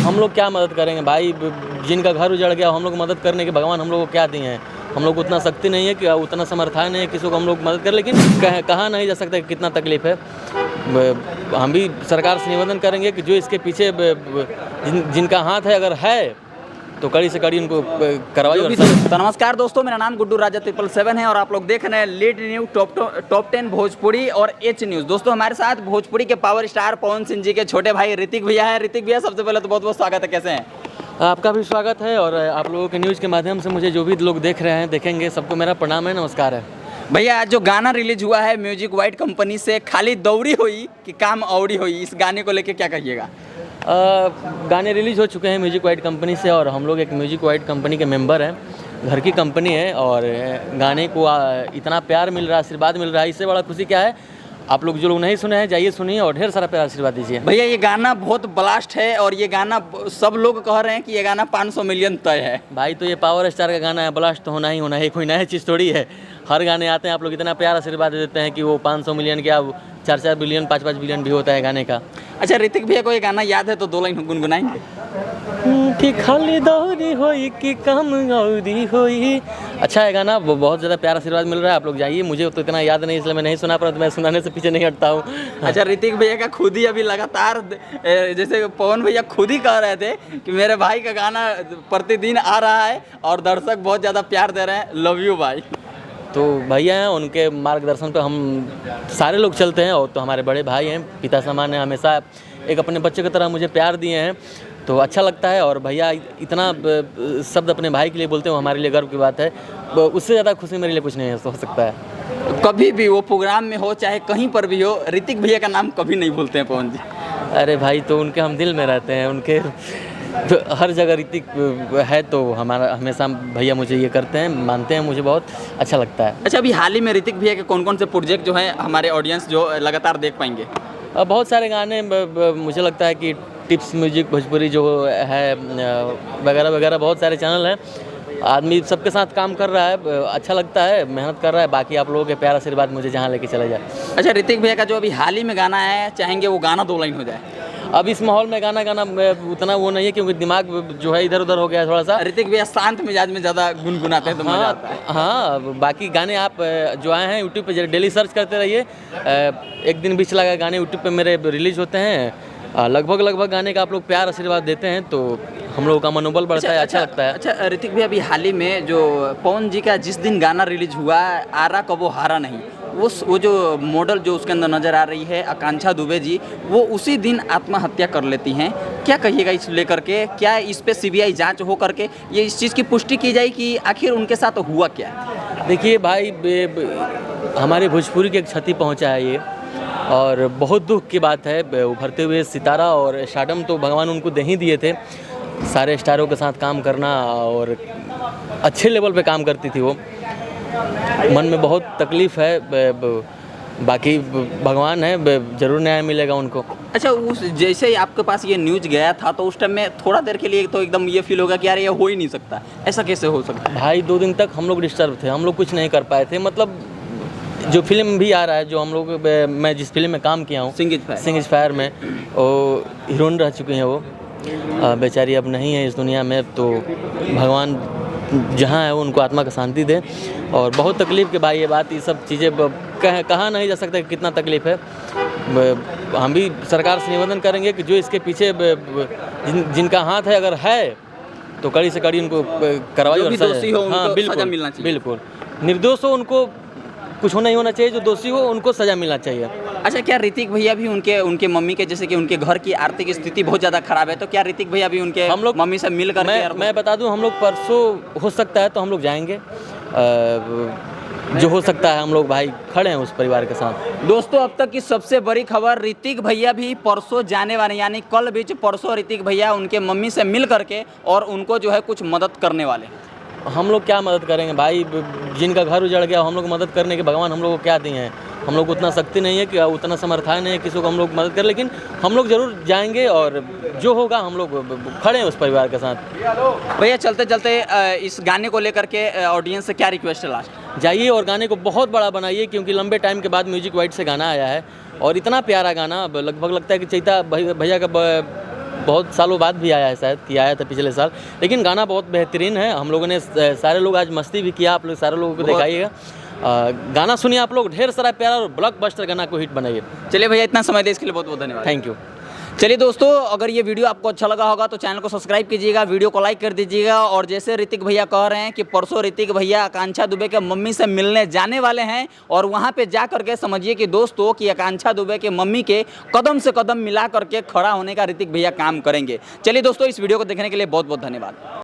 हम लोग क्या मदद करेंगे भाई, जिनका घर उजड़ गया हम लोग मदद करने के भगवान हम लोग को क्या दिए हैं। हम लोग को उतना शक्ति नहीं है कि उतना समर्थन है किसी को हम लोग मदद करें, लेकिन कहा नहीं जा सकता कि कितना तकलीफ़ है। हम भी सरकार से निवेदन करेंगे कि जो इसके पीछे जिनका हाथ है अगर है तो कड़ी से कड़ी उनको कार्रवाई। तो नमस्कार दोस्तों, मेरा नाम गुड्डू राजा 777 है और आप लोग देख रहे हैं लीड न्यूज टॉप 10 भोजपुरी और एच न्यूज़। दोस्तों हमारे साथ भोजपुरी के पावर स्टार पवन सिंह जी के छोटे भाई ऋतिक भैया हैं। ऋतिक भैया सबसे पहले तो बहुत बहुत स्वागत है, कैसे हैं? आपका भी स्वागत है और आप लोगों के न्यूज़ के माध्यम से मुझे जो भी लोग देख रहे हैं देखेंगे सबको मेरा प्रणाम है, नमस्कार है। भैया आज जो गाना रिलीज हुआ है म्यूजिक वाइड कंपनी से, खाली दौड़ी हुई कि काम औड़ी हुई, इस गाने को लेकर क्या कहिएगा? गाने रिलीज़ हो चुके हैं म्यूजिक वाइड कंपनी से और हम लोग एक म्यूजिक वाइड कंपनी के मेंबर हैं। घर की कंपनी है और गाने को इतना प्यार मिल रहा है, आशीर्वाद मिल रहा है, इससे बड़ा खुशी क्या है। आप लोग जो लोग नहीं सुने हैं जाइए सुनिए और ढेर सारा प्यार आशीर्वाद दीजिए। भैया ये गाना बहुत ब्लास्ट है और ये गाना सब लोग कह रहे हैं कि ये गाना 500 मिलियन तय है। भाई तो ये पावर स्टार का गाना है, ब्लास्ट तो होना ही होना है, कोई नया चीज़ थोड़ी है। हर गाने आते हैं आप लोग इतना प्यार आशीर्वाद देते हैं कि वो 500 मिलियन क्या 4-4 बिलियन 5-5 बिलियन भी होता है गाने का। अच्छा ऋतिक भैया को ये गाना याद है तो 2 लाइन गुनगुनाएंगे? कि खाली दौरी होई कि कम औरी होई। अच्छा है गाना, वो बहुत ज़्यादा प्यार आशीर्वाद मिल रहा है। आप लोग जाइए, मुझे तो इतना याद नहीं इसलिए मैं नहीं सुना, पर मैं सुनाने से पीछे नहीं हटता हूँ। अच्छा ऋतिक भैया का खुद ही अभी लगातार जैसे पवन भैया खुद ही कह रहे थे कि मेरे भाई का गाना प्रतिदिन आ रहा है और दर्शक बहुत ज़्यादा प्यार दे रहे हैं, लव यू भाई। तो भैया हैं, उनके मार्गदर्शन पर हम सारे लोग चलते हैं और तो हमारे बड़े भाई हैं, पिता समान हैं, हमेशा एक अपने बच्चे की तरह मुझे प्यार दिए हैं तो अच्छा लगता है। और भैया इतना शब्द अपने भाई के लिए बोलते हैं वो हमारे लिए गर्व की बात है। उससे ज़्यादा खुशी मेरे लिए कुछ नहीं हो सकता है। कभी भी वो प्रोग्राम में हो चाहे कहीं पर भी हो, ऋतिक भैया का नाम कभी नहीं भूलते हैं पवन जी। अरे भाई तो उनके हम दिल में रहते हैं, उनके तो हर जगह ऋतिक है तो हमारा हमेशा भैया मुझे ये करते हैं, मानते हैं, मुझे बहुत अच्छा लगता है। अच्छा अभी हाल ही में ऋतिक भैया के कौन कौन से प्रोजेक्ट जो है हमारे ऑडियंस जो लगातार देख पाएंगे? बहुत सारे गाने मुझे लगता है कि टिप्स म्यूजिक भोजपुरी जो है वगैरह वगैरह बहुत सारे चैनल हैं। आदमी सबके साथ काम कर रहा है, अच्छा लगता है, मेहनत कर रहा है। बाकी आप लोगों के प्यार आशीर्वाद मुझे जहाँ लेके चला जाए। अच्छा ऋतिक भैया का जो अभी हाल ही में गाना है, चाहेंगे वो गाना 2 लाइन हो जाए? अब इस माहौल में गाना उतना वो नहीं है क्योंकि दिमाग जो है इधर उधर हो गया थोड़ा सा। ऋतिक भैया शांत मिजाज में ज़्यादा गुनगुनाते हैं तो मजा आता है। हाँ, बाकी गाने आप जो आए हैं यूट्यूब पे डेली सर्च करते रहिए। एक दिन बीच लगा गाने यूट्यूब पे मेरे रिलीज होते हैं। लगभग गाने का आप लोग प्यार आशीर्वाद देते हैं तो हम लोगों का मनोबल बढ़ता है, अच्छा लगता है। अच्छा ऋतिक भैया अभी हाल ही में जो पवन जी का जिस दिन गाना रिलीज हुआ, आरा कबो हारा नहीं, वो जो मॉडल जो उसके अंदर नज़र आ रही है आकांक्षा दुबे जी, वो उसी दिन आत्महत्या कर लेती हैं। क्या कहिएगा इस लेकर के? क्या इस पे सीबीआई जांच हो करके ये इस चीज़ की पुष्टि की जाए कि आखिर उनके साथ हुआ क्या? देखिए भाई, हमारे भोजपुरी की एक क्षति पहुंचा है ये और बहुत दुख की बात है। उभरते हुए सितारा और स्टारडम तो भगवान उनको दे ही दिए थे। सारे स्टारों के साथ काम करना और अच्छे लेवल पे काम करती थी वो। मन में बहुत तकलीफ़ है, बाकी भगवान है, ज़रूर न्याय मिलेगा उनको। अच्छा उस जैसे ही आपके पास ये न्यूज़ गया था तो उस टाइम में थोड़ा देर के लिए तो एकदम ये फील होगा कि यार ये हो ही नहीं सकता, ऐसा कैसे हो सकता है? भाई 2 दिन तक हम लोग डिस्टर्ब थे, हम लोग कुछ नहीं कर पाए थे। मतलब जो फिल्म भी आ रहा है, जो हम लोग मैं जिस फिल्म में काम किया हूँ सिंह इज फायर में, वो हीरोइन रह चुकी हैं, वो बेचारी अब नहीं है इस दुनिया में। तो भगवान जहाँ है वो उनको आत्मा का शांति दे। और बहुत तकलीफ़ के भाई ये बात, ये सब चीज़ें कहा नहीं जा सकता कि कितना तकलीफ़ है। हम भी सरकार से निवेदन करेंगे कि जो इसके पीछे जिनका हाथ है अगर है तो कड़ी से कड़ी उनको कार्रवाई और सजा मिलना चाहिए। बिल्कुल निर्दोष हो, उनको कुछ नहीं होना चाहिए, जो दोषी हो उनको सज़ा मिलना चाहिए। अच्छा क्या ऋतिक भैया भी उनके मम्मी के, जैसे कि उनके घर की आर्थिक स्थिति बहुत ज़्यादा खराब है, तो क्या ऋतिक भैया भी उनके हम लोग मम्मी से मिल कर मैं बता दूं, हम लोग परसों हो सकता है तो हम लोग जाएंगे। जो हो सकता है हम लोग भाई खड़े हैं उस परिवार के साथ। दोस्तों अब तक की सबसे बड़ी खबर, ऋतिक भैया भी परसों जाने वाले, यानी कल बीच परसों ऋतिक भैया उनके मम्मी से मिल करके और उनको जो है कुछ मदद करने वाले। हम लोग क्या मदद करेंगे भाई, जिनका घर उजड़ गया हम लोग मदद करने के भगवान हम लोग को क्या दिए हैं। हम लोग को उतना शक्ति नहीं है कि उतना समर्थन है किसी को हम लोग मदद करें, लेकिन हम लोग ज़रूर जाएंगे और जो होगा हम लोग खड़े हैं उस परिवार के साथ। भैया चलते चलते इस गाने को लेकर के ऑडियंस से क्या रिक्वेस्ट है लास्ट? जाइए और गाने को बहुत बड़ा बनाइए क्योंकि लंबे टाइम के बाद म्यूजिक वाइड से गाना आया है और इतना प्यारा गाना, लगभग लगता है कि चैता भैया का बहुत सालों बाद भी आया है, शायद कि आया था पिछले साल, लेकिन गाना बहुत बेहतरीन है। हम लोगों ने सारे लोग आज मस्ती भी किया, आप लोग सारे लोगों को दिखाइएगा। गाना सुनिए आप लोग, ढेर सारा प्यारा और ब्लॉकबस्टर गाना को हिट बनाइए। चलिए भैया, इतना समय दे इसके लिए बहुत बहुत धन्यवाद। Thank you. चलिए दोस्तों, अगर ये वीडियो आपको अच्छा लगा होगा तो चैनल को सब्सक्राइब कीजिएगा, वीडियो को लाइक कर दीजिएगा। और जैसे ऋतिक भैया कह रहे हैं कि परसों ऋतिक भैया आकांक्षा दुबे के मम्मी से मिलने जाने वाले हैं, और वहाँ पे जा करके समझिए कि दोस्तों कि आकांक्षा दुबे के मम्मी के कदम से कदम मिला करके खड़ा होने का ऋतिक भैया काम करेंगे। चलिए दोस्तों, इस वीडियो को देखने के लिए बहुत बहुत धन्यवाद।